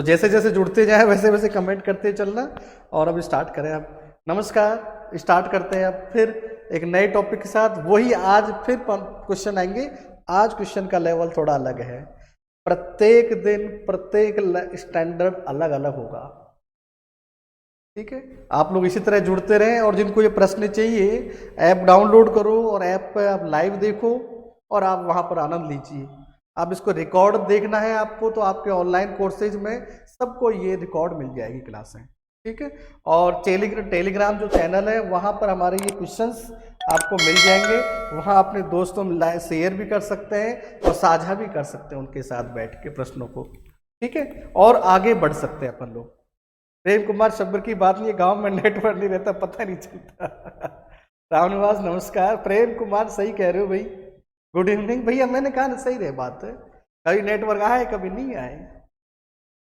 जैसे जैसे जुड़ते जाए वैसे वैसे कमेंट करते चलना। और अब स्टार्ट करें अब। नमस्कार, स्टार्ट करते हैं अब फिर एक नए टॉपिक के साथ। वही आज फिर क्वेश्चन आएंगे। आज क्वेश्चन का लेवल थोड़ा अलग है। प्रत्येक दिन प्रत्येक स्टैंडर्ड अलग अलग होगा। ठीक है, आप लोग इसी तरह जुड़ते रहें। और जिनको ये प्रश्न चाहिए, ऐप डाउनलोड करो और ऐप पे आप लाइव देखो और आप वहां पर आनंद लीजिए। आप इसको रिकॉर्ड देखना है आपको, तो आपके ऑनलाइन कोर्सेज में सबको ये रिकॉर्ड मिल जाएगी क्लासें। ठीक है, और टेलीग्राम जो चैनल है वहां पर हमारे ये क्वेश्चंस आपको मिल जाएंगे। वहां अपने दोस्तों में शेयर भी कर सकते हैं और साझा भी कर सकते हैं उनके साथ बैठ के प्रश्नों को। ठीक है, और आगे बढ़ सकते हैं अपन लोग। प्रेम कुमार शब्द की बात नहीं है, गांव में नेटवर्क नहीं रहता, पता नहीं चलता। रामनिवास नमस्कार। प्रेम कुमार सही कह रहे हो भाई, गुड इवनिंग भैया। मैंने कहा ना सही रहे बात है, कभी नेटवर्क आए कभी नहीं आए।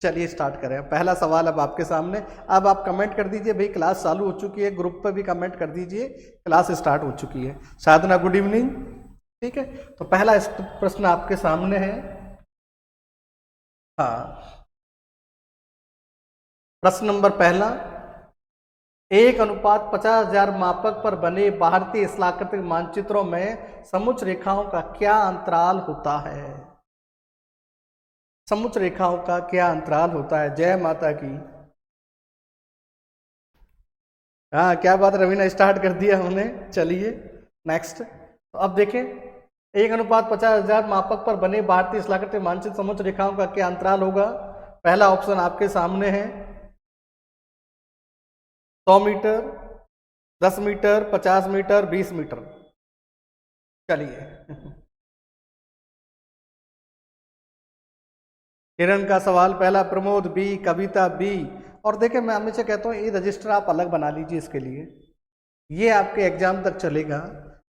चलिए स्टार्ट करें। पहला सवाल अब आपके सामने। अब आप कमेंट कर दीजिए भाई, क्लास चालू हो चुकी है। ग्रुप पर भी कमेंट कर दीजिए, क्लास स्टार्ट हो चुकी है। साधना गुड इवनिंग। ठीक है, तो पहला प्रश्न आपके सामने है। हाँ, प्रश्न नंबर पहला, 1:50,000 मापक पर बने भारतीय स्थलाकृतिक मानचित्रों में समुच्च रेखाओं का क्या अंतराल होता है? समुच्च रेखाओं का क्या अंतराल होता है? जय माता की। हाँ, क्या बात रवीना, स्टार्ट कर दिया हमने। चलिए नेक्स्ट। तो अब देखें, 1:50,000 मापक पर बने भारतीय स्थलाकृतिक मानचित्र समुच्च रेखाओं का क्या अंतराल होगा? पहला ऑप्शन आपके सामने है, 100 मीटर, 10 मीटर, 50 मीटर, 20 मीटर। चलिए। किरण का सवाल पहला, प्रमोद बी, कविता बी। और देखें, मैं हमेशा कहता हूँ ये रजिस्टर आप अलग बना लीजिए इसके लिए। ये आपके एग्जाम तक चलेगा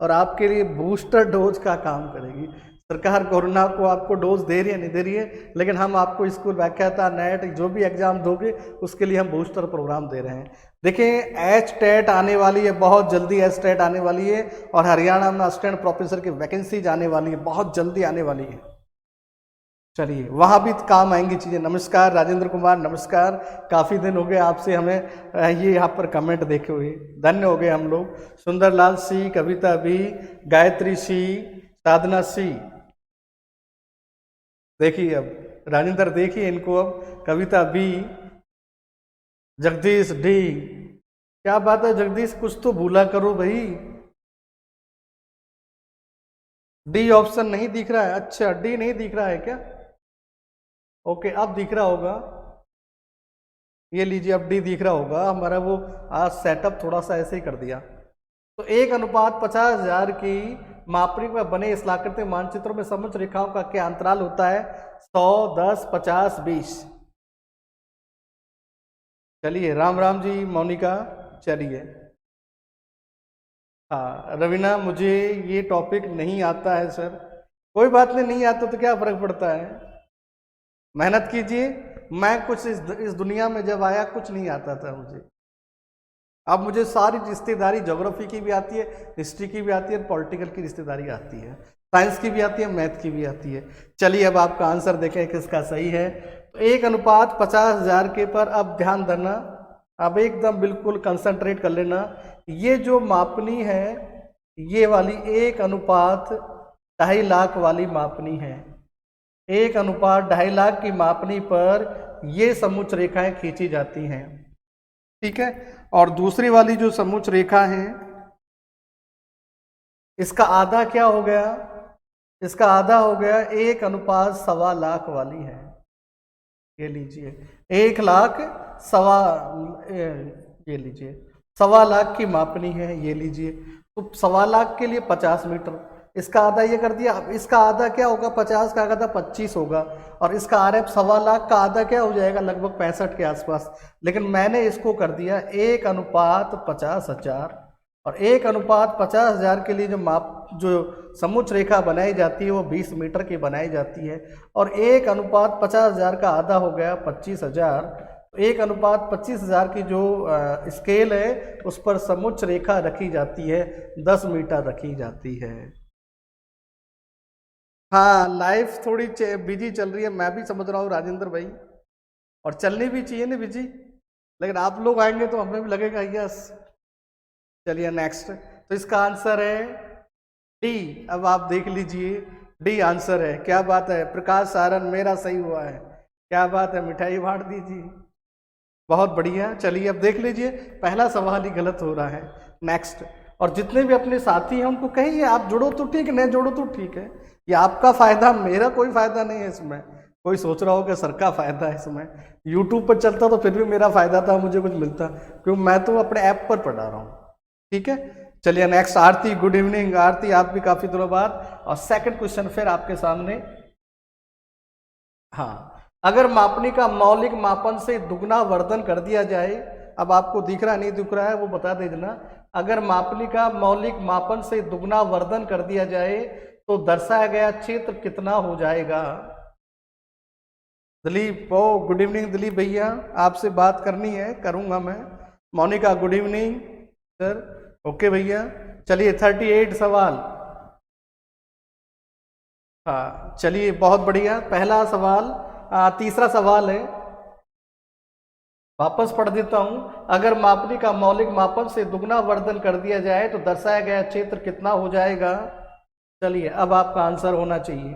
और आपके लिए बूस्टर डोज का काम करेगी। सरकार कोरोना को आपको डोज दे रही है, नहीं दे रही है, लेकिन हम आपको स्कूल व्याख्याता नेट जो भी एग्जाम दोगे उसके लिए हम बूस्टर प्रोग्राम दे रहे हैं। देखें, एच टेट आने वाली है, बहुत जल्दी एच टेट आने वाली है। और हरियाणा में असिस्टेंट प्रोफेसर की वैकेंसीज आने वाली है, बहुत जल्दी आने वाली है। चलिए, वहां भी काम आएंगी चीजें। नमस्कार राजेंद्र कुमार, नमस्कार। काफी दिन हो गए आपसे हमें ये यहाँ पर कमेंट देखे हुए, धन्य हो गए हम लोग। सुंदरलाल सी, कविता बी, गायत्री सी, साधना सी। देखिए अब राजेंद्र, देखिए इनको अब। कविता बी, जगदीश डी। क्या बात है जगदीश, कुछ तो भूला करो भाई। डी ऑप्शन नहीं दिख रहा है? अच्छा, डी नहीं दिख रहा है क्या? ओके, अब दिख रहा होगा। ये लीजिए, अब डी दिख रहा होगा हमारा। वो आज सेटअप थोड़ा सा ऐसे ही कर दिया। तो 1:50,000 की मापनी में बने स्थलाकृतिक मानचित्रों में समुच्च रेखाओं का क्या अंतराल होता है? 100, 10, 50, 20। चलिए, राम राम जी, मोनिका। चलिए। हाँ रवीना, मुझे ये टॉपिक नहीं आता है सर। कोई बात नहीं, नहीं आता तो क्या फर्क पड़ता है, मेहनत कीजिए। मैं कुछ इस दुनिया में जब आया कुछ नहीं आता था मुझे। अब मुझे सारी रिश्तेदारी ज्योग्राफी की भी आती है, हिस्ट्री की भी आती है, पॉलिटिकल की रिश्तेदारी आती है, साइंस की भी आती है, मैथ की भी आती है। चलिए, अब आपका आंसर देखें किसका सही है। तो 1:50,000 के पर अब ध्यान देना, अब एकदम बिल्कुल कंसंट्रेट कर लेना। ये जो मापनी है, ये वाली 1:2.5 लाख वाली मापनी है। 1:2.5 लाख की मापनी पर ये समुच्च रेखाएं खींची जाती हैं। ठीक है, और दूसरी वाली जो समुच्च रेखा है, इसका आधा क्या हो गया? इसका आधा हो गया 1:1.25 लाख वाली है। ये लीजिए, 1 लाख सवा, ये लीजिए 1.25 लाख की मापनी है। ये लीजिए, तो 1.25 लाख के लिए 50 मीटर। इसका आधा ये कर दिया। अब इसका आधा क्या होगा? 50 का आधा 25 होगा। और इसका RF 1.25 लाख का आधा क्या हो जाएगा? लगभग 65 के आसपास। लेकिन मैंने इसको कर दिया 1:50,000। और 1:50,000 के लिए जो समुच्च रेखा बनाई जाती है वो 20 मीटर की बनाई जाती है। और 1:50,000 का आधा हो गया 25,000। 1:25,000 की जो स्केल है उस पर समुच्च रेखा रखी जाती है, 10 मीटर रखी जाती है। हाँ, लाइफ थोड़ी बिजी चल रही है, मैं भी समझ रहा हूँ राजेंद्र भाई। और चलनी भी चाहिए ना बिजी, लेकिन आप लोग आएंगे तो हमें भी लगेगा यस। चलिए नेक्स्ट, तो इसका आंसर है डी। अब आप देख लीजिए, डी आंसर है। क्या बात है प्रकाश सारन, मेरा सही हुआ है, क्या बात है, मिठाई बांट दीजिए, बहुत बढ़िया। चलिए अब देख लीजिए, पहला सवाल ही गलत हो रहा है। नेक्स्ट, और जितने भी अपने साथी हैं उनको कहिए आप जुड़ो तो ठीक है, नहीं जुड़ो तो ठीक है, ये आपका फायदा, मेरा कोई फायदा नहीं है इसमें। कोई सोच रहा हो कि सर का फायदा है इसमें, यूट्यूब पर चलता तो फिर भी मेरा फायदा था, मुझे कुछ मिलता, क्योंकि मैं तो अपने ऐप पर पढ़ा रहा हूँ। ठीक है, चलिए नेक्स्ट, आरती गुड इवनिंग। आरती आप भी काफी दिनों बाद, और सेकंड क्वेश्चन फिर आपके सामने। हाँ, अगर मापनी का मौलिक मापन से दुगना वर्धन कर दिया जाए, अब आपको दिख रहा नहीं दिख रहा है वो बता देना। अगर मापनी का मौलिक मापन से दुगना वर्धन कर दिया जाए तो दर्शाया गया क्षेत्र कितना हो जाएगा? दिलीप, ओ गुड इवनिंग दिलीप भैया, आपसे बात करनी है, करूंगा मैं। Monika good evening sir, okay भैया। चलिए 38 सवाल। हाँ चलिए बहुत बढ़िया, पहला सवाल, तीसरा सवाल है, वापस पढ़ देता हूं। अगर मापनी का मौलिक मापन से दुगना वर्धन कर दिया जाए तो दर्शाया गया क्षेत्र कितना हो जाएगा? चलिए अब आपका आंसर होना चाहिए।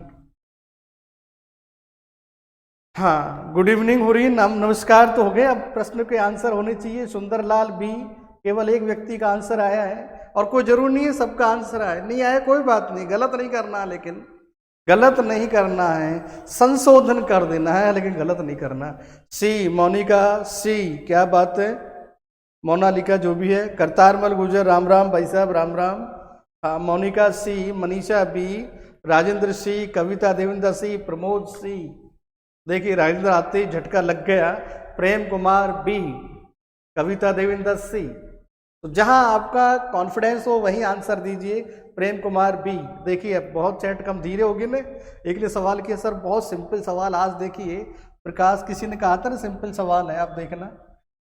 हाँ गुड इवनिंग हो रही, नमस्कार तो हो गए, अब प्रश्न के आंसर होने चाहिए। सुंदरलाल बी, केवल एक व्यक्ति का आंसर आया है, और कोई जरूर नहीं है सबका आंसर आया, नहीं आया कोई बात नहीं, गलत नहीं करना है, लेकिन गलत नहीं करना है, संशोधन कर देना है, लेकिन गलत नहीं करना। सी, मोनिका सी, क्या बात है, मोनालिका जो भी है, करतारमल गुजर, राम राम भाई साहब, राम राम। हाँ मोनिका सी, मनीषा बी, राजेंद्र सी, कविता देवेंद्र सी, प्रमोद सी। देखिए राजेंद्र आते ही झटका लग गया। प्रेम कुमार बी, कविता देवेंद्र सी। तो जहां आपका कॉन्फिडेंस हो वहीं आंसर दीजिए। प्रेम कुमार बी, देखिए अब बहुत चैट कम धीरे होगी ना, एक ने सवाल किया सर बहुत सिंपल सवाल, आज देखिए प्रकाश किसी ने कहा था ना सिंपल सवाल है, आप देखना।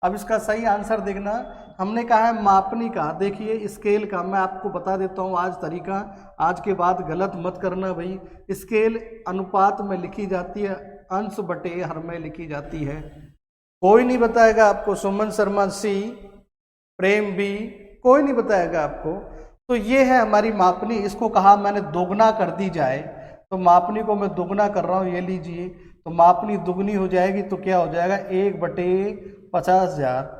अब इसका सही आंसर देखना, हमने कहा है मापनी का, देखिए स्केल का, मैं आपको बता देता हूँ आज तरीका, आज के बाद गलत मत करना भाई। स्केल अनुपात में लिखी जाती है, अंश बटे हर में लिखी जाती है, कोई नहीं बताएगा आपको। सुमन शर्मा सी, प्रेम बी, कोई नहीं बताएगा आपको। तो ये है हमारी मापनी, इसको कहा मैंने दोगुना कर दी जाए, तो मापनी को मैं दोगुना कर रहा हूँ, ये लीजिए, तो मापनी दुगनी हो जाएगी तो क्या हो जाएगा 1/50,000।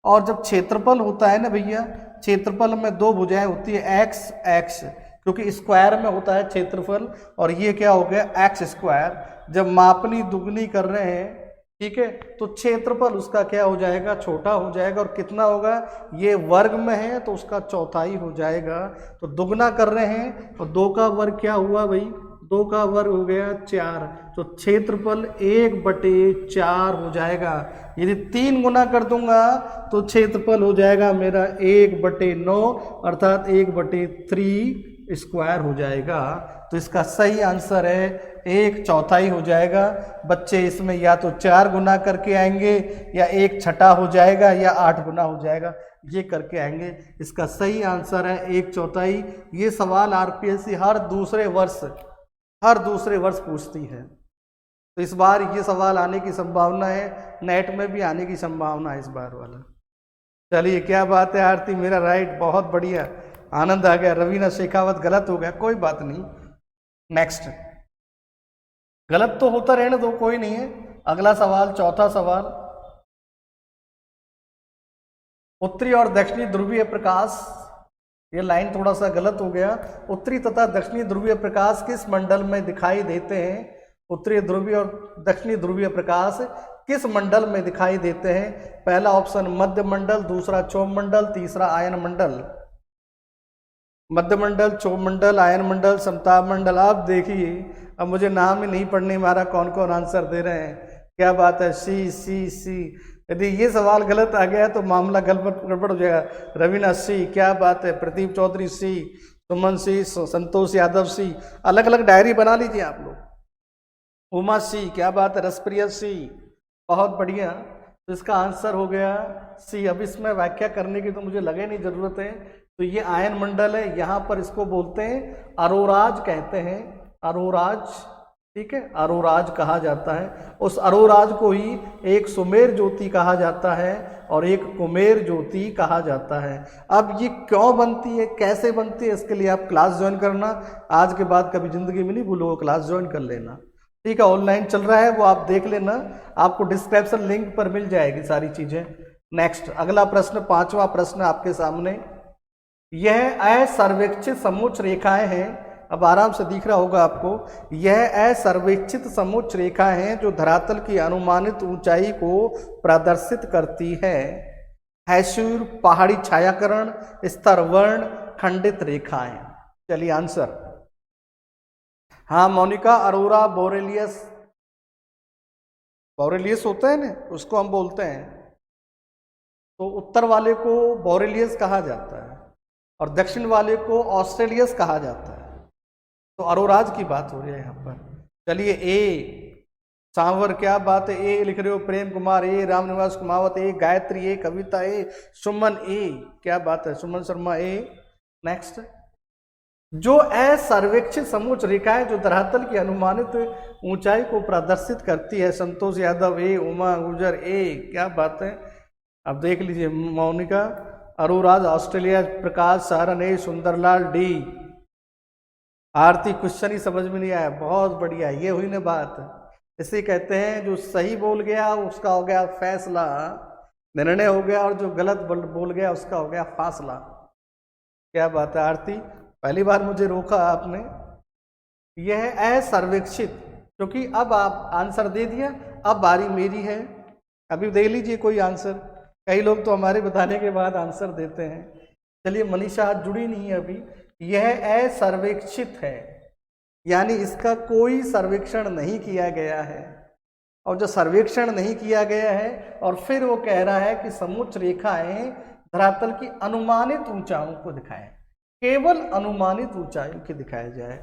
और जब क्षेत्रफल होता है ना भैया, क्षेत्रफल में दो भुजाएं होती है, एक्स एक्स, क्योंकि स्क्वायर में होता है क्षेत्रफल, और ये क्या हो गया एक्स स्क्वायर। जब मापनी दुगनी कर रहे हैं, ठीक है, तो क्षेत्रफल उसका क्या हो जाएगा, छोटा हो जाएगा, और कितना होगा, ये वर्ग में है तो उसका चौथाई हो जाएगा। तो दुगना कर रहे हैं तो 2 का वर्ग क्या हुआ भाई, 2 का वर्ग हो गया 4, तो क्षेत्रफल 1/4 हो जाएगा। यदि 3 गुना कर दूंगा तो क्षेत्रफल हो जाएगा मेरा 1/9, अर्थात 1/3 स्क्वायर हो जाएगा। तो इसका सही आंसर है 1/4 हो जाएगा। बच्चे इसमें या तो 4 गुना करके आएंगे, या 1/6 हो जाएगा, या 8 गुना हो जाएगा, ये करके आएंगे। इसका सही आंसर है 1/4। ये सवाल आरपीएससी हर दूसरे वर्ष पूछती है, तो इस बार ये सवाल आने की संभावना है, नेट में भी आने की संभावना है इस बार वाला। चलिए क्या बात है आरती, मेरा राइट, बहुत बढ़िया, आनंद आ गया। रवीना शेखावत गलत हो गया, कोई बात नहीं। नेक्स्ट, गलत तो होता रहने दो, कोई नहीं है। अगला सवाल, चौथा सवाल, उत्तरी और दक्षिणी ध्रुवीय प्रकाश, ये लाइन थोड़ा सा गलत हो गया। उत्तरी तथा दक्षिणी ध्रुवीय प्रकाश किस मंडल में दिखाई देते हैं? उत्तरी ध्रुवीय और दक्षिणी ध्रुवीय प्रकाश किस मंडल में दिखाई देते हैं? पहला ऑप्शन मध्य मंडल, दूसरा क्षोभ मंडल, तीसरा आयन मंडल। मध्य मंडल, क्षोभ मंडल, आयन मंडल, समताप मंडल। आप देखिए, अब मुझे नाम ही नहीं पढ़ने मारा कौन कौन आंसर दे रहे हैं। क्या बात है, सी सी सी। यदि ये सवाल गलत आ गया तो मामला गड़बड़ हो जाएगा। रवीना सी, क्या बात है। प्रदीप चौधरी सी, सुमन सी, संतोष यादव सी। अलग अलग डायरी बना लीजिए आप लोग। उमा सी, क्या बात है। रसप्रिया सी, बहुत बढ़िया। तो इसका आंसर हो गया सी। अब इसमें व्याख्या करने की तो मुझे लगे नहीं जरूरत है। तो ये आयन मंडल है, यहाँ पर इसको बोलते हैं अरोराज कहते हैं, अरोराज। ठीक है, अरोराज कहा जाता है। उस अरोराज को ही एक सुमेर ज्योति कहा जाता है और एक कुमेर ज्योति कहा जाता है। अब ये क्यों बनती है, कैसे बनती है, इसके लिए आप क्लास ज्वाइन करना। आज के बाद कभी जिंदगी में नहीं भूलोगे, क्लास ज्वाइन कर लेना। ठीक है, ऑनलाइन चल रहा है, वो आप देख लेना, आपको डिस्क्रिप्शन लिंक पर मिल जाएगी सारी चीजें। नेक्स्ट अगला प्रश्न, पांचवा प्रश्न आपके सामने। यह असर्वेक्षित समोच्च रेखाएं हैं, अब आराम से दिख रहा होगा आपको। यह असर्वेक्षित समोच्च रेखाएं हैं जो धरातल की अनुमानित ऊंचाई को प्रदर्शित करती है। हैसूर, पहाड़ी छायाकरण, स्तर वर्ण, खंडित रेखाएं। चलिए आंसर। हाँ मोनिका, अरोरा बोरेलियस, बोरेलियस होता है ना, उसको हम बोलते हैं। तो उत्तर वाले को बोरेलियस कहा जाता है और दक्षिण वाले को ऑस्ट्रेलियस कहा जाता है। तो अरोराज की बात हो रही है यहाँ पर। चलिए ए सांवर, क्या बात है, ए लिख रहे हो, प्रेम कुमार ए, रामनिवास कुमावत ए, गायत्री ए, कविता ए, सुमन ए, क्या बात है, सुमन शर्मा ए। नेक्स्ट, जो असर्वेक्षित समोच्च रेखाएं जो धरातल की अनुमानित ऊंचाई को प्रदर्शित करती है। संतोष यादव ए, उमा गुजर ए, क्या बात है। अब देख लीजिए, मोनिका अरोराज ऑस्ट्रेलिया, प्रकाश सहारन ए, सुंदरलाल डी, आरती क्वेश्चन ही समझ में नहीं आया, बहुत बढ़िया, ये हुई ना बात। इसे कहते हैं जो सही बोल गया उसका हो गया फैसला, निर्णय हो गया, और जो गलत बोल गया उसका हो गया फासला। क्या बात है आरती, पहली बार मुझे रोका आपने। यह असर्वेक्षित, क्योंकि अब आप आंसर दे दिया, अब बारी मेरी है, अभी दे लीजिए कोई आंसर। कई लोग तो हमारे बताने के बाद आंसर देते हैं। चलिए मनीषा आज जुड़ी नहीं है अभी। यह असर्वेक्षित है, यानी इसका कोई सर्वेक्षण नहीं किया गया है। और जो सर्वेक्षण नहीं किया गया है और फिर वो कह रहा है कि समोच्च रेखाएं धरातल की अनुमानित ऊंचाइयों को दिखाएं, केवल अनुमानित ऊंचाइयों की दिखाया जाए।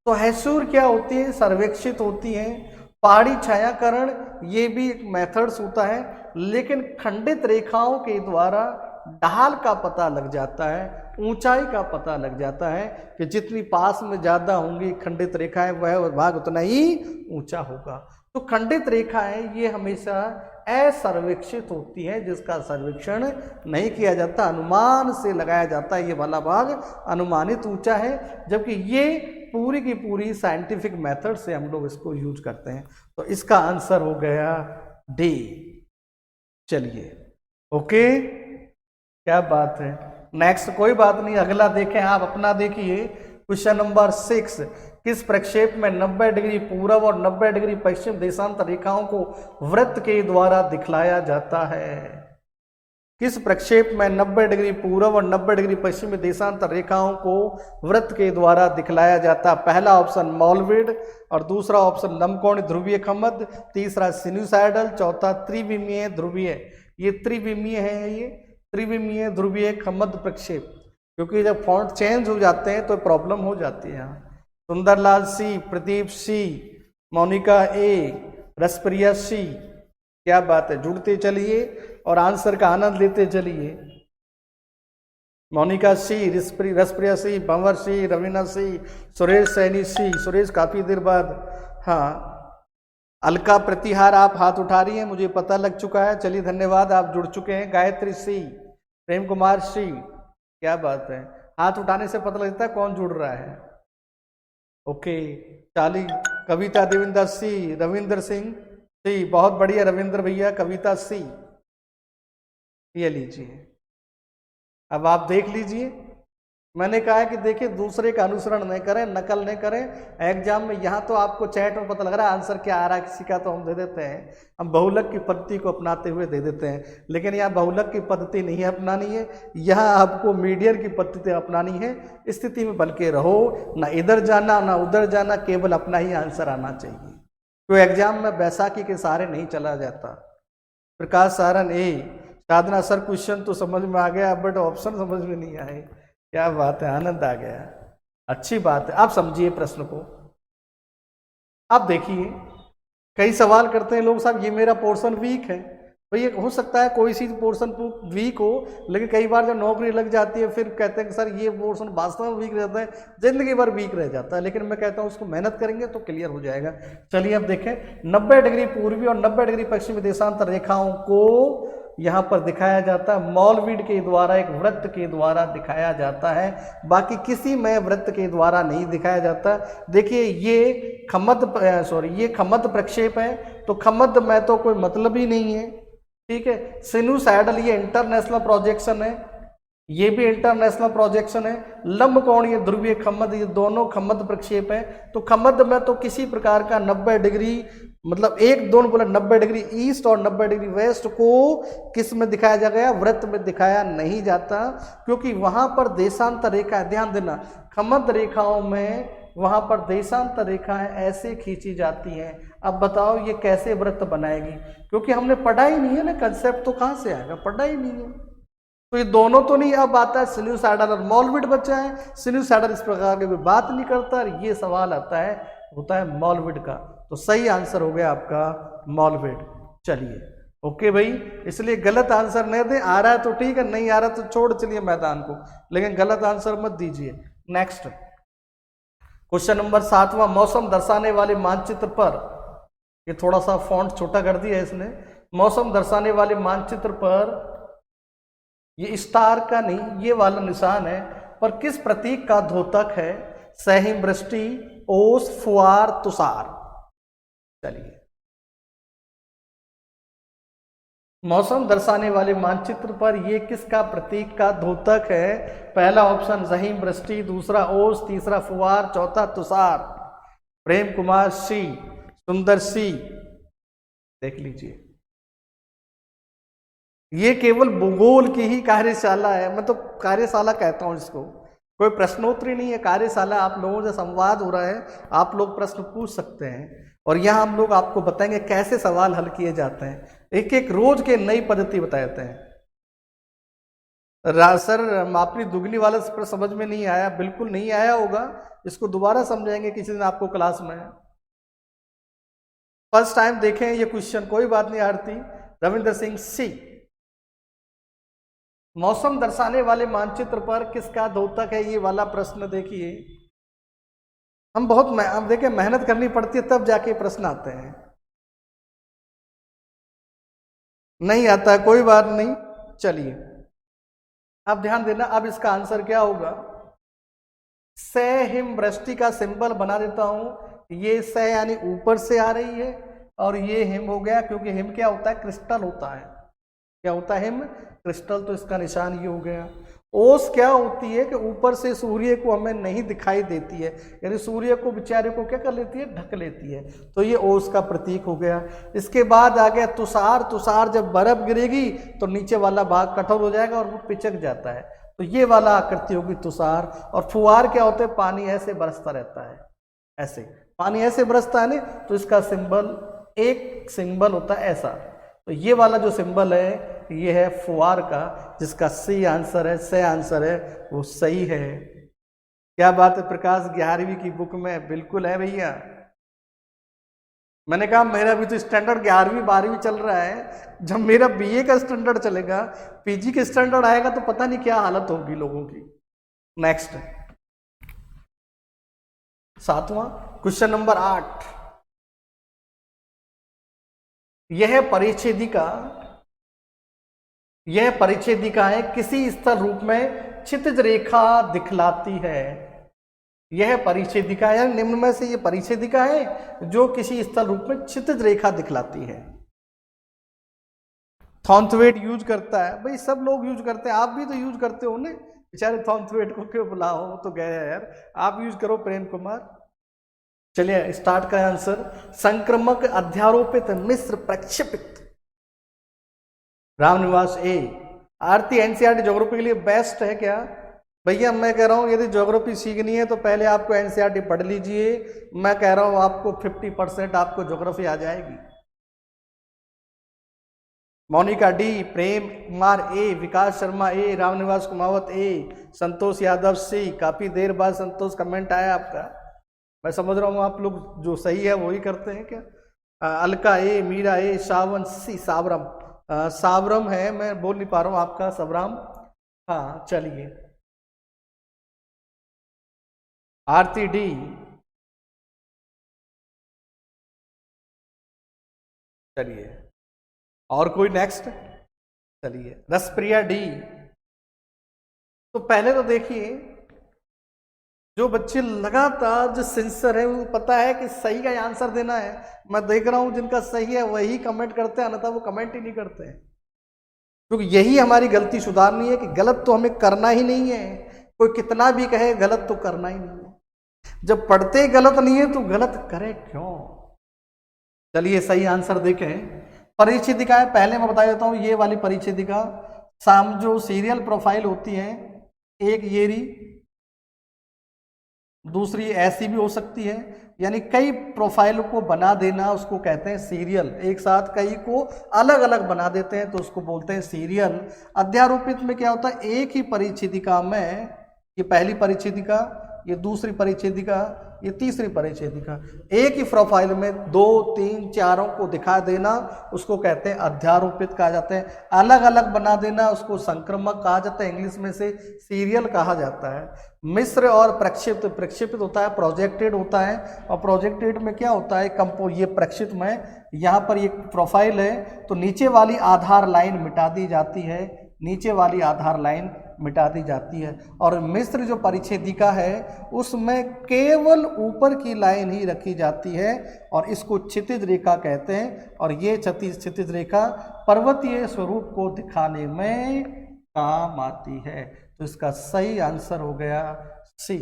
तो हैसूर क्या होती है, सर्वेक्षित होती है। पहाड़ी छायाकरण ये भी एक मेथड्स होता है, लेकिन खंडित रेखाओं के द्वारा ढाल का पता लग जाता है, ऊंचाई का पता लग जाता है कि जितनी पास में ज्यादा होंगी खंडित रेखाएं वह भाग उतना ही ऊंचा होगा। तो खंडित रेखाएं ये हमेशा असर्वेक्षित होती है, जिसका सर्वेक्षण नहीं किया जाता, अनुमान से लगाया जाता है ये वाला भाग अनुमानित ऊंचा है, जबकि ये पूरी की पूरी साइंटिफिक मेथड से हम लोग इसको यूज करते हैं। तो इसका आंसर हो गया डी। चलिए ओके, क्या बात है। नेक्स्ट, कोई बात नहीं, अगला देखें, आप अपना देखिए। क्वेश्चन नंबर 6, किस प्रक्षेप में 90 डिग्री पूर्व और 90 डिग्री पश्चिम देशांतर रेखाओं को वृत्त के द्वारा दिखलाया जाता है? किस प्रक्षेप में 90 डिग्री पूर्व और 90 डिग्री पश्चिम देशांतर रेखाओं को वृत्त के द्वारा दिखलाया जाता? पहला ऑप्शन मौलविड, और दूसरा ऑप्शन लंबकोणीय ध्रुवीय खमद, तीसरा सिन्यूसाइडल, चौथा त्रिविमीय ध्रुवीय। ये त्रिविमीय है, ये त्रिविमीय ध्रुवीय खमद प्रक्षेप, क्योंकि जब फॉन्ट चेंज हो जाते हैं तो प्रॉब्लम हो जाती है। सुंदरलाल सी, प्रदीप सी, मोनिका ए, रसप्रिया सी, क्या बात है, जुड़ते चलिए और आंसर का आनंद लेते चलिए। मोनिका सी, रसप्रिया सी, भंवर सी, रवीना सी, सुरेश सैनी सी, सुरेश काफी देर बाद। हाँ, अलका प्रतिहार आप हाथ उठा रही हैं, मुझे पता लग चुका है, चलिए धन्यवाद, आप जुड़ चुके हैं। गायत्री सी, प्रेम कुमार सी, क्या बात है, हाथ उठाने से पता लगता है कौन जुड़ रहा है। ओके, चाली, कविता देविंदर सी, रविंद्र सिंह सी, बहुत बढ़िया रविंद्र भैया, कविता सी, ये लीजिए। अब आप देख लीजिए, मैंने कहा है कि देखिए दूसरे का अनुसरण नहीं करें, नकल नहीं करें। एग्जाम में यहाँ तो आपको चैट में पता लग रहा है आंसर क्या आ रहा है, किसी का तो हम दे देते हैं, हम बहुलक की पद्धति को अपनाते हुए दे देते हैं, लेकिन यहाँ बहुलक की पद्धति नहीं अपनानी है, यहाँ आपको मीडियन की पद्धति अपनानी है। स्थिति में बल्कि रहो, ना इधर जाना ना उधर जाना, केवल अपना ही आंसर आना चाहिए। तो एग्जाम में बैसाखी के सहारे नहीं चला जाता। प्रकाश सारण ए, साधना सर क्वेश्चन तो समझ में आ गया, बट ऑप्शन समझ में नहीं आए। क्या बात है, आनंद आ गया, अच्छी बात है। आप समझिए प्रश्न को, आप देखिए, कई सवाल करते हैं लोग, साहब ये मेरा पोर्शन वीक है, तो ये हो सकता है कोई सी पोर्शन वीक हो, लेकिन कई बार जब नौकरी लग जाती है फिर कहते हैं कि सर ये पोर्शन वास्तव में वीक रहता है, जिंदगी भर वीक रह जाता है। लेकिन मैं कहता हूँ उसको मेहनत करेंगे तो क्लियर हो जाएगा। चलिए अब देखें, 90 डिग्री पूर्वी और 90 डिग्री पश्चिमी देशांतर रेखाओं को यहाँ पर दिखाया जाता है मॉलविड के द्वारा, एक वृत्त के द्वारा दिखाया जाता है, बाकी किसी में वृत्त के द्वारा नहीं दिखाया जाता। देखिए ये खमद्द प्रक्षेप है, तो खमद्द में तो कोई मतलब ही नहीं है, ठीक है। सिनुसाइडल ये इंटरनेशनल प्रोजेक्शन है, ये भी इंटरनेशनल प्रोजेक्शन है। लंबकोणीय ध्रुवीय खमद्द, ये दोनों खमद्द प्रक्षेप है। तो खमद्द में तो किसी प्रकार का 90 डिग्री मतलब एक दोनों बोले 90 डिग्री ईस्ट और 90 डिग्री वेस्ट को किस में दिखाया जा गया, वृत्त में दिखाया नहीं जाता, क्योंकि वहां पर देशांतर रेखा, ध्यान देना, खमद्द रेखाओं में वहां पर देशांतर रेखाएं ऐसे खींची जाती हैं। अब बताओ ये कैसे वृत्त बनाएगी, क्योंकि हमने पढ़ा ही नहीं है ना, कंसेप्ट तो कहां से आएगा, पढ़ा ही नहीं है। तो ये दोनों तो नहीं, अब आता है सिनुसाइडल और मॉलविड बचा है। सिनुसाइडल इस प्रकार की कोई बात नहीं करता, ये सवाल आता है, होता है मॉलविड का। तो सही आंसर हो गया आपका मॉलविड। चलिए ओके भाई, इसलिए गलत आंसर नहीं दे, आ रहा है तो ठीक है, नहीं आ रहा तो छोड़ चलिए मैदान को, लेकिन गलत आंसर मत दीजिए। नेक्स्ट क्वेश्चन नंबर 7वां, मौसम दर्शाने वाले मानचित्र पर, ये थोड़ा सा फॉन्ट छोटा कर दिया है इसने, मौसम दर्शाने वाले मानचित्र पर ये स्टार का नहीं, ये वाला निशान है, पर किस प्रतीक का द्योतक है? सहिम वृष्टि, ओस, फुआर, तुषार। चलिए, मौसम दर्शाने वाले मानचित्र पर ये किसका प्रतीक का द्योतक है? पहला ऑप्शन सहिम वृष्टि, दूसरा ओस, तीसरा फुआर, चौथा तुषार। प्रेम कुमार सी, सुंदर सी, देख लीजिए, ये केवल भूगोल की ही कार्यशाला है, मैं तो कार्यशाला कहता हूं इसको, कोई प्रश्नोत्तरी नहीं है, कार्यशाला। आप लोगों से संवाद हो रहा है, आप लोग प्रश्न पूछ सकते हैं, और यहाँ हम लोग आपको बताएंगे कैसे सवाल हल किए जाते हैं, एक एक रोज के नई पद्धति बताते हैं। सर मापनी दुगली वाला पर समझ में नहीं आया, बिल्कुल नहीं आया होगा, इसको दोबारा समझाएंगे किसी दिन आपको क्लास में। फर्स्ट टाइम देखें ये क्वेश्चन, कोई बात नहीं आरती। रविंद्र सिंह सी, मौसम दर्शाने वाले मानचित्र पर किसका द्योतक है? ये वाला प्रश्न देखिए, हम देखिए मेहनत करनी पड़ती है तब जाके प्रश्न आते हैं, नहीं आता है कोई बात नहीं। चलिए अब ध्यान देना, अब इसका आंसर क्या होगा? स हिम वृष्टि का सिंबल बना देता हूं, ये स यानी ऊपर से आ रही है, और ये हिम हो गया, क्योंकि हिम क्या होता है? क्रिस्टल होता है। क्या होता है? हिम क्रिस्टल, तो इसका निशान ये हो गया। ओस क्या होती है कि ऊपर से सूर्य को हमें नहीं दिखाई देती है, यानी सूर्य को बेचारे को क्या कर लेती है? ढक लेती है, तो ये ओस का प्रतीक हो गया। इसके बाद आ गया तुषार। तुषार जब बर्फ गिरेगी तो नीचे वाला भाग कठोर हो जाएगा और वो पिचक जाता है, तो ये वाला आकृति होगी तुषार। और फुआर क्या होते हैं? पानी ऐसे बरसता रहता है, ऐसे पानी ऐसे बरसता है ना, तो इसका सिंबल, एक सिंबल होता है ऐसा, तो ये वाला जो सिंबल है ये है फुआर का, जिसका सी आंसर है, से आंसर है, वो सही है। क्या बात है प्रकाश, 11वीं की बुक में बिल्कुल है भैया। मैंने कहा मेरा भी तो स्टैंडर्ड 11वीं 12वीं चल रहा है, जब मेरा बीए का स्टैंडर्ड चलेगा, पीजी का स्टैंडर्ड आएगा तो पता नहीं क्या हालत होगी लोगों की। नेक्स्ट 7वां क्वेश्चन नंबर 8, यह परिच्छेदिका है किसी स्थल रूप में क्षितिज रेखा दिखलाती है। यह परिच्छेदिका है, निम्न में से यह परिच्छेदिका है जो किसी स्थल रूप में क्षितिज रेखा दिखलाती है। थॉर्नथवेट यूज करता है भाई, सब लोग यूज करते हैं, आप भी तो यूज करते हो ना, बेचारे थॉर्नथवेट को क्यों बुलाओ, तो गए यार, आप यूज करो प्रेम कुमार। चलिए स्टार्ट करें आंसर। संक्रमक अध्यारोपित मिश्र प्रक्षेपित, रामनिवास ए। आरती एनसीईआरटी ज्योग्राफी के लिए बेस्ट है क्या? भैया मैं कह रहा हूं यदि ज्योग्राफी सीखनी है तो पहले आपको एनसीईआरटी पढ़ लीजिए, मैं कह रहा हूं आपको 50% आपको ज्योग्राफी आ जाएगी। मोनिका डी, प्रेम कुमार ए, विकास शर्मा ए, रामनिवास कुमावत ए, संतोष यादव सी। काफी देर बाद संतोष कमेंट आया आपका, मैं समझ रहा हूँ आप लोग जो सही है वही करते हैं क्या। अलका ए, मीरा ए, सावन सी, सावरम, सावरम है, मैं बोल नहीं पा रहा हूं आपका सबराम। हाँ चलिए, आरती डी, चलिए और कोई नेक्स्ट, चलिए रसप्रिया डी। तो पहले तो देखिए, जो बच्चे लगातार जो सिंसियर है वो पता है कि सही का आंसर देना है। मैं देख रहा हूं जिनका सही है वही कमेंट करते हैं, अन्यथा वो कमेंट ही नहीं करते हैं, क्योंकि यही हमारी गलती सुधारनी है कि गलत तो हमें करना ही नहीं है। कोई कितना भी कहे गलत तो करना ही नहीं है। जब पढ़ते ही गलत नहीं है तो गलत करे क्यों। चलिए सही आंसर देखें। परिच्छेदिका है, पहले मैं बता देता हूं, ये वाली परिच्छेदिका साम जो सीरियल प्रोफाइल होती है, एक ये रही, दूसरी ऐसी भी हो सकती है, यानी कई प्रोफाइल को बना देना उसको कहते हैं सीरियल। एक साथ कई को अलग अलग बना देते हैं तो उसको बोलते हैं सीरियल। अध्यारोपित में क्या होता है, एक ही परिच्छेदिका में, ये पहली परिच्छेदिका, ये दूसरी परिच्छेदिका, ये तीसरी परिच्छेदिका, एक ही प्रोफाइल में 2, 3, 4 को दिखा देना उसको कहते हैं अध्यारोपित कहा जाता है। अलग अलग बना देना उसको संक्रमक कहा जाता है, इंग्लिश में से सीरियल कहा जाता है। मिश्र और प्रक्षिप्त, प्रक्षिप्त होता है प्रोजेक्टेड होता है, और प्रोजेक्टेड में क्या होता है, ये प्रक्षिप्त में यहाँ पर एक प्रोफाइल है तो नीचे वाली आधार लाइन मिटा दी जाती है, नीचे वाली आधार लाइन मिटा दी जाती है। और मिश्र जो परिच्छेदिका है उसमें केवल ऊपर की लाइन ही रखी जाती है और इसको क्षितिज रेखा कहते हैं। और ये क्षितिज रेखा पर्वतीय स्वरूप को दिखाने में काम आती है। तो इसका सही आंसर हो गया सी।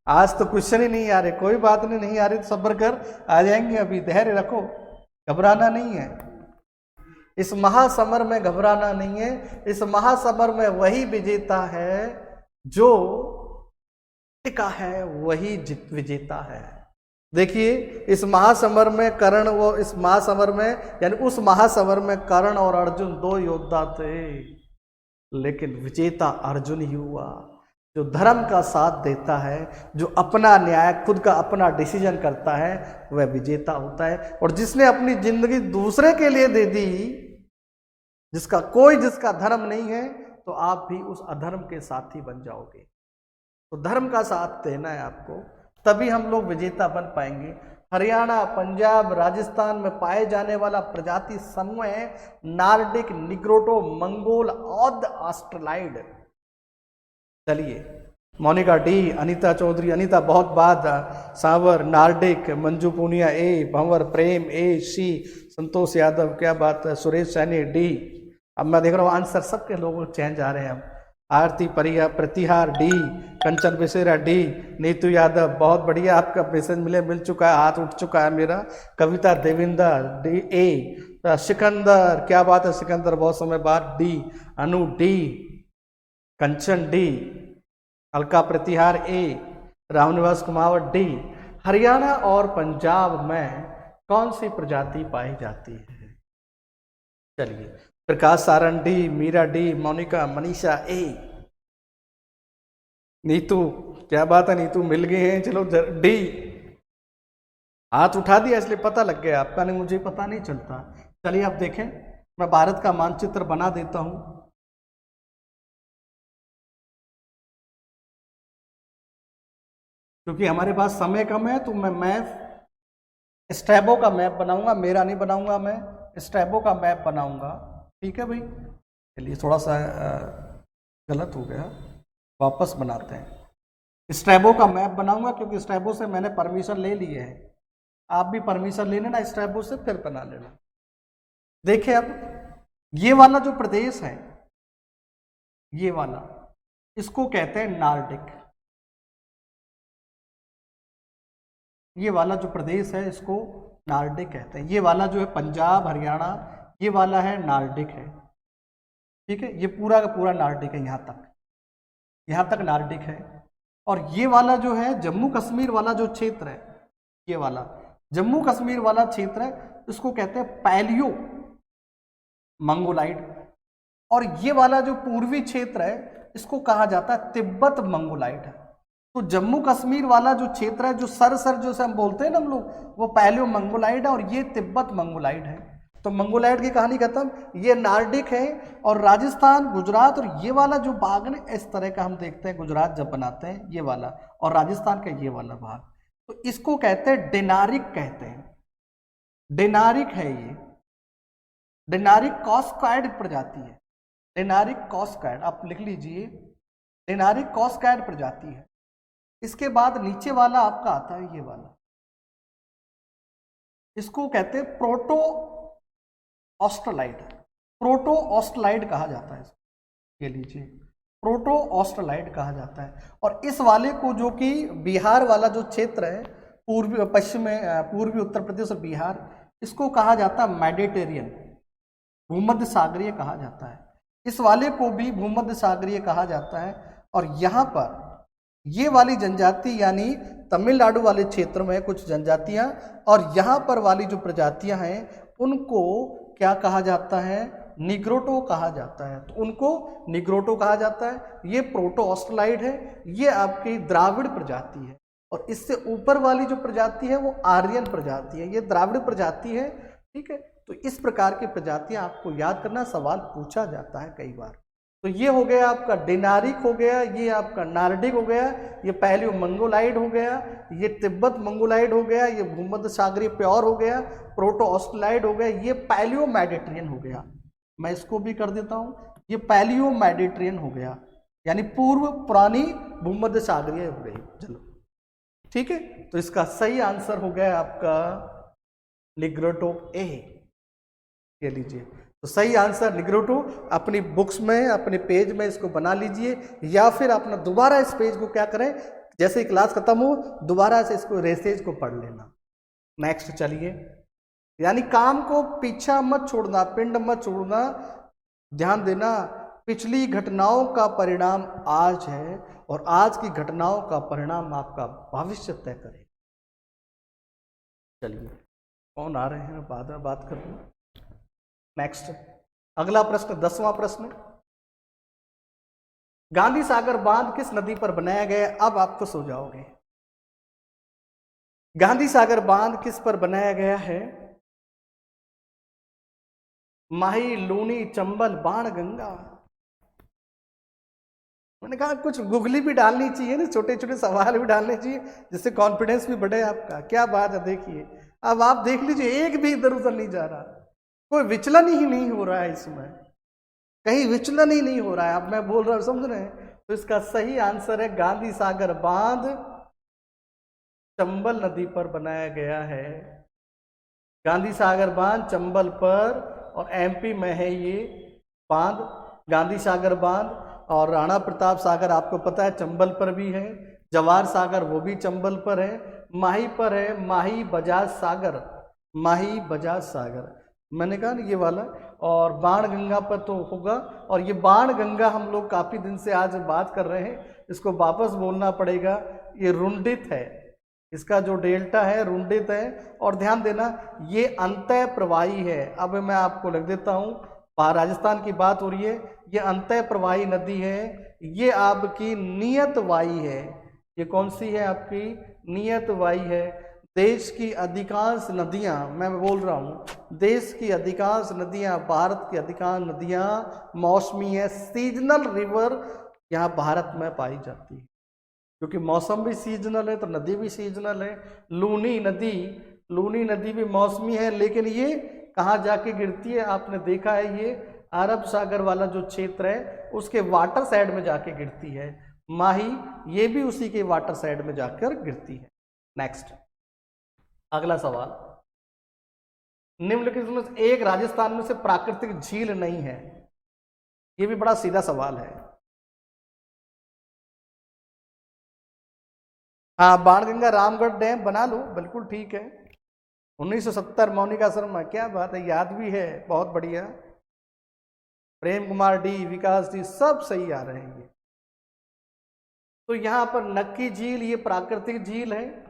आज तो क्वेश्चन ही नहीं आ रहे, कोई बात नहीं, नहीं आ रही तो सब्र कर, आ जाएंगे, अभी धैर्य रखो, घबराना नहीं है। इस महासमर में घबराना नहीं है। इस महासमर में वही विजेता है जो टिका है, वही विजेता है। देखिए इस महासमर में कर्ण, वो इस महासमर में यानी उस महासमर में कर्ण और अर्जुन 2 योद्धा थे, लेकिन विजेता अर्जुन ही हुआ। जो धर्म का साथ देता है, जो अपना न्याय, खुद का अपना डिसीजन करता है, वह विजेता होता है। और जिसने अपनी जिंदगी दूसरे के लिए दे दी, जिसका धर्म नहीं है, तो आप भी उस अधर्म के साथी बन जाओगे। तो धर्म का साथ देना है आपको, तभी हम लोग विजेता बन पाएंगे। हरियाणा, पंजाब, राजस्थान में पाए जाने वाला प्रजाति समूह है नार्डिक, निग्रोटो, मंगोल, औध, ऑस्ट्रलाइड। चलिए मोनिका डी, अनीता चौधरी, अनीता बहुत बाद, सावर, नार्डिक, मंजू पूनिया ए, भंवर प्रेम ए, सी, संतोष यादव, क्या बात है, सुरेश सैनी डी। अब मैं देख रहा हूँ आंसर सबके लोगों चेंज आ रहे हैं। अब आरती परिया प्रतिहार डी, कंचन बेसेरा डी, नीतू यादव, बहुत बढ़िया, आपका मैसेज मिल चुका है, हाथ उठ चुका है मेरा। कविता देविंदर डी ए, सिकंदर, क्या बात है सिकंदर, बहुत समय बाद डी, अनु डी, कंचन डी, अलका प्रतिहार ए, रामनिवास कुमावत डी। हरियाणा और पंजाब में कौन सी प्रजाति पाई जाती है? चलिए प्रकाश सारण डी, मीरा डी, मोनिका, मनीषा ए, नीतू, क्या बात है नीतू, मिल गए हैं, चलो डी। हाथ उठा दिया इसलिए पता लग गया आपका, नहीं मुझे पता नहीं चलता। चलिए अब देखें, मैं भारत का मानचित्र बना देता हूं। क्योंकि हमारे पास समय कम है तो मैं मैप स्टैबो का मैप बनाऊंगा, मेरा नहीं बनाऊंगा, मैं स्टैबो का मैप बनाऊंगा। ठीक है भाई, चलिए थोड़ा सा गलत हो गया, वापस बनाते हैं। स्टैबो का मैप बनाऊंगा क्योंकि स्टैबो से मैंने परमिशन ले ली है, आप भी परमिशन ले लेना स्टैबो से, फिर बना लेना। देखिए अब ये वाला जो प्रदेश है, ये वाला, इसको कहते हैं नार्डिक। ये वाला जो प्रदेश है इसको नार्डिक कहते हैं। ये वाला जो है पंजाब, हरियाणा, ये वाला है नार्डिक है। ठीक है, ये पूरा का पूरा नार्डिक है, यहाँ तक नार्डिक है। और ये वाला जो है जम्मू कश्मीर वाला जो क्षेत्र है, ये वाला जम्मू कश्मीर वाला क्षेत्र है, इसको कहते हैं पैलियो मंगोलाइड। और ये वाला जो पूर्वी क्षेत्र है इसको कहा जाता है तिब्बत मंगोलाइड। तो जम्मू कश्मीर वाला जो क्षेत्र है, जो सर जो से हम बोलते हैं ना हम लोग, वो पैलियो मंगोलाइड है और ये तिब्बत मंगोलाइड है। तो मंगोलाइड की कहानी खत्म। ये नार्डिक है। और राजस्थान, गुजरात और ये वाला जो भाग है इस तरह का हम देखते हैं गुजरात जब बनाते हैं ये वाला, और राजस्थान का ये वाला भाग, तो इसको कहते हैं डेनारिक कहते हैं। डेनारिक है ये, डेनारिक कॉस्काइड प्रजाति है। डेनारिक कॉस्काइड आप लिख लीजिए, डेनारिक कॉस्काइड प्रजाति है। इसके बाद नीचे वाला आपका आता है ये वाला, इसको कहते हैं प्रोटो ऑस्ट्रलाइड। प्रोटो ऑस्ट्रलाइड कहा जाता है, ये लीजिए, प्रोटो ऑस्ट्रलाइड कहा जाता है। और इस वाले को, जो कि बिहार वाला जो क्षेत्र है, पूर्वी पश्चिम में, पूर्वी उत्तर प्रदेश और बिहार, इसको कहा जाता है मेडिटेरियन, भूमध्य सागरीय कहा जाता है। इस वाले को भी भूमध्य सागरीय कहा जाता है। और यहाँ पर ये वाली जनजाति, यानी तमिलनाडु वाले क्षेत्र में कुछ जनजातियां, और यहाँ पर वाली जो प्रजातियां हैं उनको क्या कहा जाता है, निग्रोटो कहा जाता है। तो उनको निग्रोटो कहा जाता है। ये प्रोटो ऑस्ट्रलाइड है, ये आपकी द्राविड़ प्रजाति है। और इससे ऊपर वाली जो प्रजाति है वो आर्यन प्रजाति है, ये द्राविड़ प्रजाति है। ठीक है, तो इस प्रकार की प्रजातियां आपको याद करना, सवाल पूछा जाता है कई बार। तो ये हो गया आपका डेनारिक हो गया, ये आपका नार्डिक हो गया, ये पैलियो मंगोलाइड हो गया, ये तिब्बत मंगोलाइड हो गया, ये भूमध्य सागरीय प्योर हो गया, प्रोटो ऑस्ट्रलाइड हो गया, ये पैलियो मेडिटेरियन हो गया। मैं इसको भी कर देता हूं, ये पैलियो मेडिटेरियन हो गया, यानी पूर्व पुरानी भूमध्य सागरीय हो गई। चलो ठीक है, तो इसका सही आंसर हो गया आपका निग्रोटो ए, ये लीजिए। तो सही आंसर निग्रोटो। अपनी बुक्स में, अपने पेज में इसको बना लीजिए, या फिर अपना दोबारा इस पेज को क्या करें, जैसे ही क्लास खत्म हो दोबारा से इसको रेसेज को पढ़ लेना। नेक्स्ट चलिए, यानी काम को पीछा मत छोड़ना, पिंड मत छोड़ना, ध्यान देना। पिछली घटनाओं का परिणाम आज है और आज की घटनाओं का परिणाम आपका भविष्य तय करेगा। चलिए, कौन आ रहे हैं, बाद में बात कर लूँ। नेक्स्ट अगला प्रश्न, 10वां प्रश्न, गांधी सागर बांध किस नदी पर बनाया गया? अब आप खुश हो जाओगे। गांधी सागर बांध किस पर बनाया गया है? माही, लूनी, चंबल, बाणगंगा। मैंने कहा कुछ गुगली भी डालनी चाहिए ना, छोटे छोटे सवाल भी डालने चाहिए, जिससे कॉन्फिडेंस भी बढ़े आपका। क्या बात है, देखिए अब आप देख लीजिए, एक भी इधर उधर नहीं जा रहा, कोई विचलन ही नहीं हो रहा है इसमें, कहीं विचलन ही नहीं हो रहा है। अब मैं बोल रहा हूं, समझ रहे हैं? तो इसका सही आंसर है गांधी सागर बांध चंबल नदी पर बनाया गया है। गांधी सागर बांध चंबल पर, और एमपी में है ये बांध, गांधी सागर बांध। और राणा प्रताप सागर आपको पता है चंबल पर भी है, जवाहर सागर वो भी चंबल पर है, माही पर है, माही बजाज सागर, माही बजाज सागर मैंने कहा ना ये वाला। और बाणगंगा पर तो होगा, और ये बाणगंगा हम लोग काफी दिन से आज बात कर रहे हैं, इसको वापस बोलना पड़ेगा, ये रुंडित है, इसका जो डेल्टा है रुंडित है। और ध्यान देना ये अंतः प्रवाही है। अब मैं आपको लिख देता हूँ, राजस्थान की बात हो रही है, ये अंतः प्रवाही नदी है, ये आपकी नियत वाही है। ये कौन सी है? आपकी नियत वाही है। देश की अधिकांश नदियां, मैं बोल रहा हूँ, देश की अधिकांश नदियां, भारत की अधिकांश नदियां मौसमी है, सीजनल रिवर यहाँ भारत में पाई जाती है, क्योंकि मौसम भी सीजनल है तो नदी भी सीजनल है। लूनी नदी भी मौसमी है, लेकिन ये कहाँ जाके गिरती है? आपने देखा है, ये अरब सागर वाला जो क्षेत्र है उसके वाटर साइड में जाके गिरती है। माही ये भी उसी के वाटर साइड में जाकर गिरती है। नेक्स्ट अगला सवाल, निम्नलिखित में से एक राजस्थान में से प्राकृतिक झील नहीं है। ये भी बड़ा सीधा सवाल है। हाँ, बाणगंगा रामगढ़ डैम बना लो, बिल्कुल ठीक है। 1970 मोनिका शर्मा, क्या बात है, याद भी है, बहुत बढ़िया। प्रेम कुमार डी, विकास डी, सब सही आ रहे हैं ये। तो यहाँ पर नक्की झील ये प्राकृतिक झील है,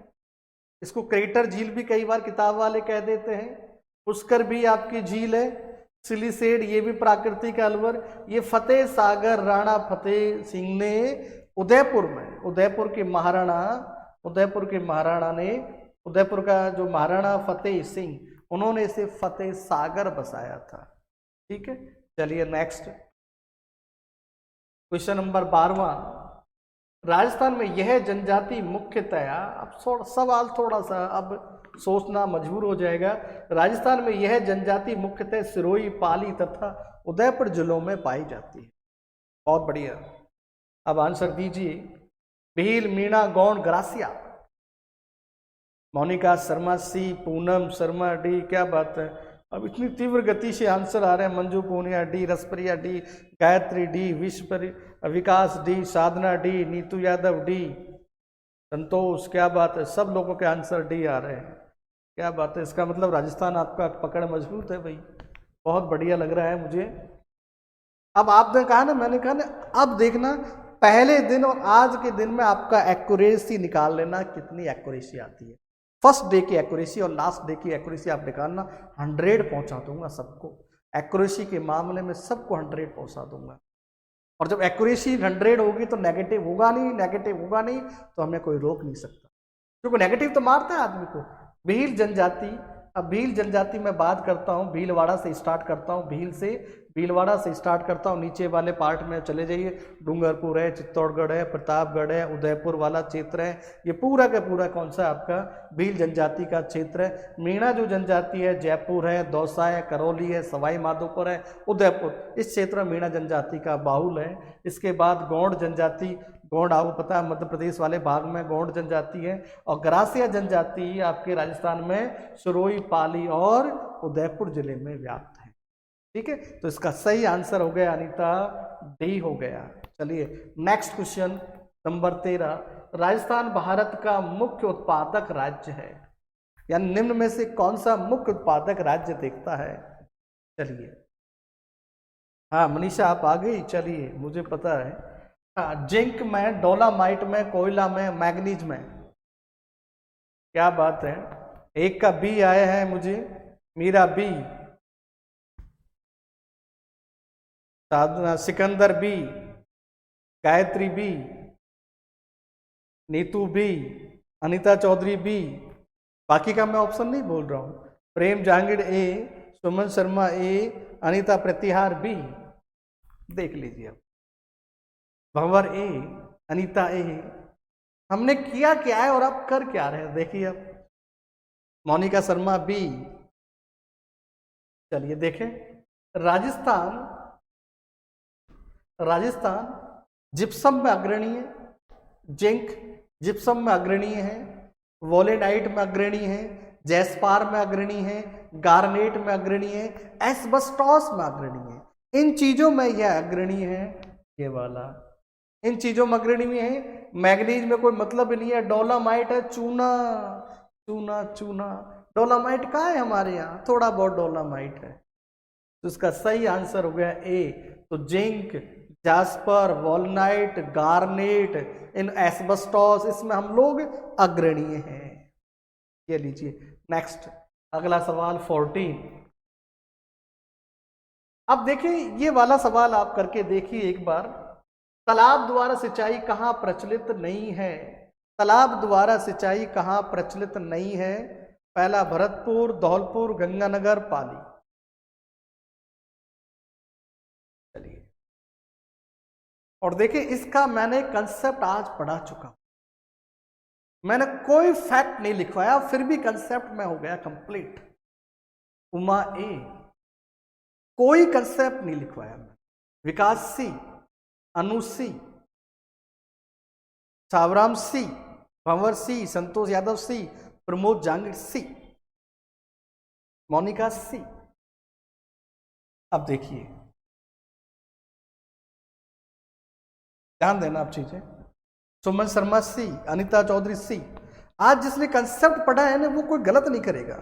इसको क्रेटर झील भी कई बार किताब वाले कह देते हैं। पुष्कर भी आपकी झील है, सिलिसेड ये भी प्राकृतिक अलवर। ये फतेह सागर राणा फतेह सिंह ने उदयपुर में, उदयपुर के महाराणा ने, उदयपुर का जो महाराणा फतेह सिंह, उन्होंने इसे फतेह सागर बसाया था। ठीक है, चलिए नेक्स्ट क्वेश्चन नंबर 12वां। राजस्थान में यह जनजाति मुख्यतया, अब सवाल थोड़ा सा अब सोचना मजबूर हो जाएगा। राजस्थान में यह जनजाति मुख्यतः सिरोही, पाली तथा उदयपुर जिलों में पाई जाती है। बहुत बढ़िया, अब आंसर दीजिए। भील, मीणा, गौंड, ग्रासिया। मोनिका शर्मा सी, पूनम शर्मा डी, क्या बात है, अब इतनी तीव्र गति से आंसर आ रहे हैं। Manju Punia D, Raspriya D, Gayatri D, Vikas D, Sadhana D, Neetu Yadav D, Santosh, क्या बात है, सब लोगों के आंसर डी आ रहे हैं। क्या बात है, इसका मतलब राजस्थान आपका पकड़ मजबूत है भाई, बहुत बढ़िया लग रहा है मुझे। अब आपने कहा ना, मैंने कहा ना, अब देखना पहले दिन और आज के दिन में आपका एक्यूरेसी निकाल लेना, कितनी एक्यूरेसी आती है। फर्स्ट डे की एक्यूरेसी और लास्ट डे की एक्यूरेसी आप निकालना, 100 पहुंचा दूंगा सबको। एक्यूरेसी के मामले में सबको 100 पहुंचा दूंगा। और जब एक्यूरेसी 100 होगी तो नेगेटिव होगा नहीं, तो हमें कोई रोक नहीं सकता, क्योंकि नेगेटिव तो मारता है आदमी को। भील जनजाति, अब भील जनजाति में बात करता हूँ, भीलवाड़ा से स्टार्ट करता हूँ, भीलवाड़ा से स्टार्ट करता हूँ। नीचे वाले पार्ट में चले जाइए, डूंगरपुर है, चित्तौड़गढ़ है, प्रतापगढ़ है, उदयपुर वाला क्षेत्र है, ये पूरा का पूरा कौन सा आपका भील जनजाति का क्षेत्र है। मीणा जो जनजाति है, जयपुर है, दौसा है, करौली है, सवाई माधोपुर है, उदयपुर, इस क्षेत्र में मीणा जनजाति का बाहुल है। इसके बाद गौंड जनजाति, गौंड आपको पता है मध्य प्रदेश वाले भाग में गौंड जनजाति है। और ग्रासिया जनजाति आपके राजस्थान में सिरोही, पाली और उदयपुर जिले में व्याप्त है। ठीक है, तो इसका सही आंसर हो गया अनीता, डी हो गया। चलिए next question number 13। Rajasthan Bharat का मुख्य उत्पादक राज्य है, यानी निम्न में से कौन सा मुख्य उत्पादक राज्य देखता है। चलिए, हाँ मनीषा आप आ गई, चलिए मुझे पता है। हाँ, जिंक में, डोलामाइट में, कोयला में, मैग्नीज में। क्या बात है, एक का बी आया है मुझे, Meera B, Sadhana, Sikandar B, Gayatri B, Neetu B, Anita Chaudhary B, बाकी का मैं ऑप्शन नहीं बोल रहा हूं। Prem Jahangir A, Suman Sharma A, Anita Pratihar B. देख लीजिए, अब भंवर ए, अनीता ए, हमने किया क्या है और आप कर क्या रहे हैं, देखिए अब। मोनिका शर्मा बी। चलिए देखें, राजस्थान जिप्सम में अग्रणी है, जिंक जिप्सम में अग्रणी है, वोलेनाइट में अग्रणी है, जैस्पार में अग्रणी है, गार्नेट में अग्रणी है, एस्बेस्टॉस में अग्रणी है। इन चीजों में यह अग्रणी है, ये वाला इन चीजों में अग्रणी में है। मैग्नीज में कोई मतलब नहीं है, डोलामाइट है, चूना चूना चूना, डोलामाइट कहाँ है हमारे यहाँ, थोड़ा बहुत डोलामाइट है। तो इसका सही आंसर हो गया ए। तो जिंक, जास्पर, वॉलनाइट, गार्नेट, इन एस्बेस्टॉस, इसमें हम लोग अग्रणीय हैं। ये लीजिए नेक्स्ट, अगला सवाल 14। अब देखिए ये वाला सवाल आप करके देखिए एक बार। तालाब द्वारा सिंचाई कहाँ प्रचलित नहीं है, तालाब द्वारा सिंचाई कहाँ प्रचलित नहीं है। पहला भरतपुर, धौलपुर, गंगानगर, पाली। चलिए, और देखिए इसका मैंने कंसेप्ट आज पढ़ा चुका, मैंने कोई फैक्ट नहीं लिखवाया, फिर भी कंसेप्ट में हो गया कंप्लीट। उमा ए, कोई कंसेप्ट नहीं लिखवाया मैं। विकास सी, अनु सी, सावराम सी, भंवर सी, संतोष यादव सी, प्रमोद जांगीर सी, मोनिका सी। अब देखिए, ध्यान देना आप चीजें। सुमन शर्मा सी, अनीता चौधरी सी। आज जिसने कंसेप्ट पढ़ा है ना, वो कोई गलत नहीं करेगा।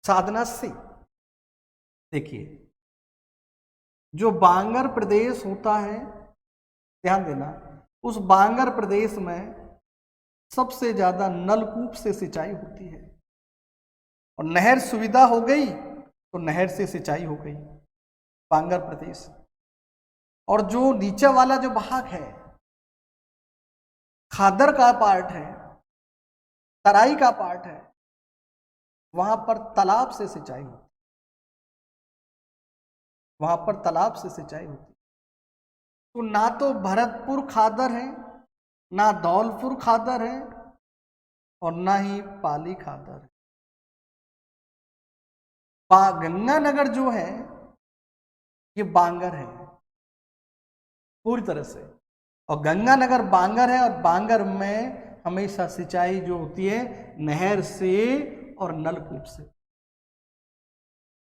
साधना सी। देखिए, जो बांगर प्रदेश होता है, ध्यान देना, उस बांगर प्रदेश में सबसे ज्यादा नलकूप से सिंचाई होती है। और नहर सुविधा हो गई तो नहर से सिंचाई हो गई बांगर प्रदेश। और जो नीचे वाला जो भाग है, खादर का पार्ट है, तराई का पार्ट है, वहां पर तालाब से सिंचाई होती, वहां पर तालाब से सिंचाई होती। तो ना तो भरतपुर खादर है, ना धौलपुर खादर है, और ना ही पाली खादर है। गंगानगर जो है ये बांगर है पूरी तरह से, और गंगानगर बांगर है, और बांगर में हमेशा सिंचाई जो होती है नहर से और नलकूप से।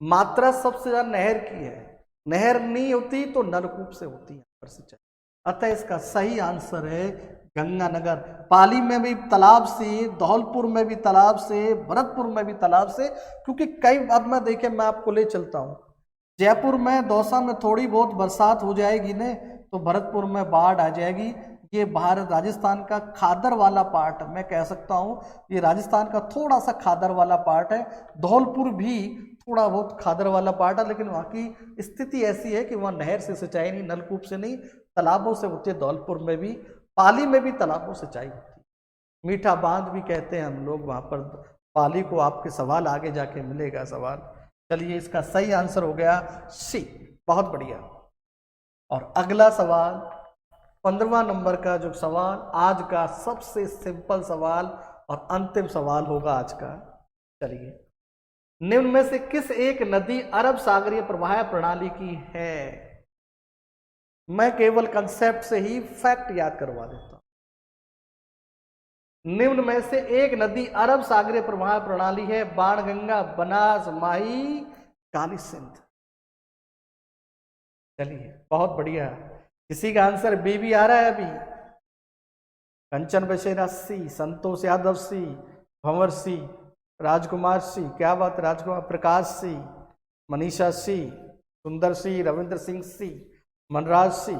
मात्रा सबसे ज्यादा नहर की है, नहर नहीं होती तो नलकूप से होती है पर सिंचाई। अतः इसका सही आंसर है गंगानगर। पाली में भी तालाब से, धौलपुर में भी तालाब से, भरतपुर में भी तालाब से, क्योंकि कई, अब मैं देखिए मैं आपको ले चलता हूँ, जयपुर में दौसा में थोड़ी बहुत बरसात हो जाएगी ने तो भरतपुर में बाढ़ आ जाएगी। ये भारत राजस्थान का खादर वाला पार्ट मैं कह सकता हूँ, ये राजस्थान का थोड़ा सा खादर वाला पार्ट है। धौलपुर भी थोड़ा बहुत खादर वाला पार्ट है, लेकिन वहाँ की स्थिति ऐसी है कि वहाँ नहर से सिंचाई नहीं, नलकूप से नहीं, तालाबों से होती है। धौलपुर में भी, पाली में भी तालाबों से सिंचाई होती है। मीठा बांध भी कहते हैं हम लोग वहाँ पर पाली को। आपके सवाल आगे जाके मिलेगा सवाल। चलिए इसका सही आंसर हो गया सी। बहुत बढ़िया। और अगला सवाल 15वां नंबर का जो सवाल, आज का सबसे सिंपल सवाल और अंतिम सवाल होगा आज का। चलिए, निम्न में से किस एक नदी अरब सागरीय प्रवाह प्रणाली की है? मैं केवल कंसेप्ट से ही फैक्ट याद करवा देता हूं। निम्न में से एक नदी अरब सागरीय प्रवाह प्रणाली है, बाणगंगा, बनास, माही, काली सिंध। चलिए बहुत बढ़िया। किसी का आंसर बी भी आ रहा है अभी। कंचन बसेरा सी, संतोष यादव सी, भंवर सी, राजकुमार सी, क्या बात है, राजकुमार, प्रकाश सी, मनीषा सी, सुंदर सी, रविंद्र सिंह सी, मनराज सी,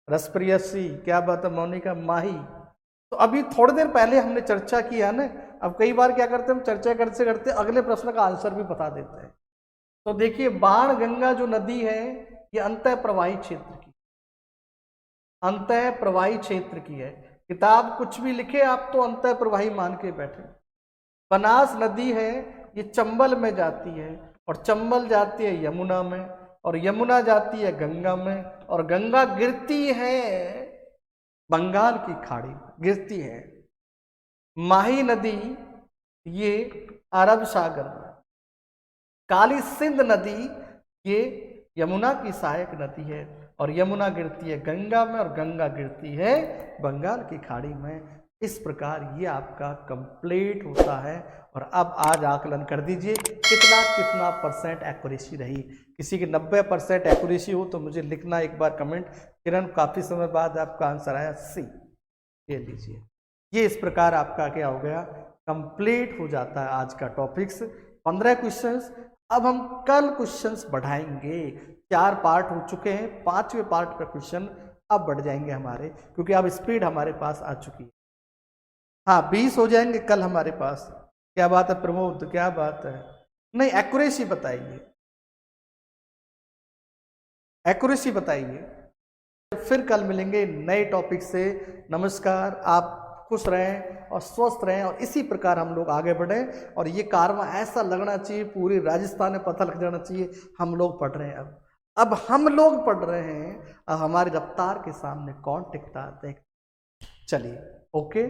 रसप्रिया सी, क्या बात है, मोनिका, माही। तो अभी थोड़ी देर पहले हमने चर्चा किया ना। अब कई बार क्या करते हैं, हम चर्चा करते करते अगले प्रश्न का आंसर भी बता देते हैं। तो देखिए, बाणगंगा जो नदी है ये अंतः प्रवाही क्षेत्र की, अंतः प्रवाही क्षेत्र की है। किताब कुछ भी लिखे आप तो अंतः प्रवाही मान के बैठे। बनास नदी है, ये चंबल में जाती है, और चंबल जाती है यमुना में, और यमुना जाती है गंगा में, और गंगा गिरती है बंगाल की खाड़ी में, गिरती है। माही नदी ये अरब सागर में। काली सिंध नदी ये यमुना की सहायक नदी है, और यमुना गिरती है गंगा में, और गंगा गिरती है बंगाल की खाड़ी में। इस प्रकार ये आपका कंप्लीट होता है। और अब आज आकलन कर दीजिए कितना परसेंट एक्यूरेसी रही। किसी की 90% एक्यूरेसी हो तो मुझे लिखना एक बार कमेंट, किरण काफ़ी समय बाद आपका आंसर आया सी। ये लीजिए, ये इस प्रकार आपका क्या हो गया, कंप्लीट हो जाता है आज का टॉपिक्स। 15 क्वेश्चंस। अब हम कल क्वेश्चंस बढ़ाएंगे। 4 पार्ट हो चुके हैं, 5वें पार्ट का क्वेश्चन अब बढ़ जाएंगे हमारे, क्योंकि अब स्पीड हमारे पास आ चुकी है। हाँ, 20 हो जाएंगे कल हमारे पास। क्या बात है प्रमोद, क्या बात है। नहीं, एक्यूरेसी बताइए, एक्यूरेसी बताइए। फिर कल मिलेंगे नए टॉपिक से। नमस्कार, आप खुश रहें और स्वस्थ रहें, और इसी प्रकार हम लोग आगे बढ़ें। और ये कारवां ऐसा लगना चाहिए पूरी राजस्थान में पता लग जाना चाहिए हम लोग पढ़ रहे हैं। अब हम लोग पढ़ रहे हैं, अब हमारी रफ्तार के सामने कौन टिकता है देख। चलिए, ओके।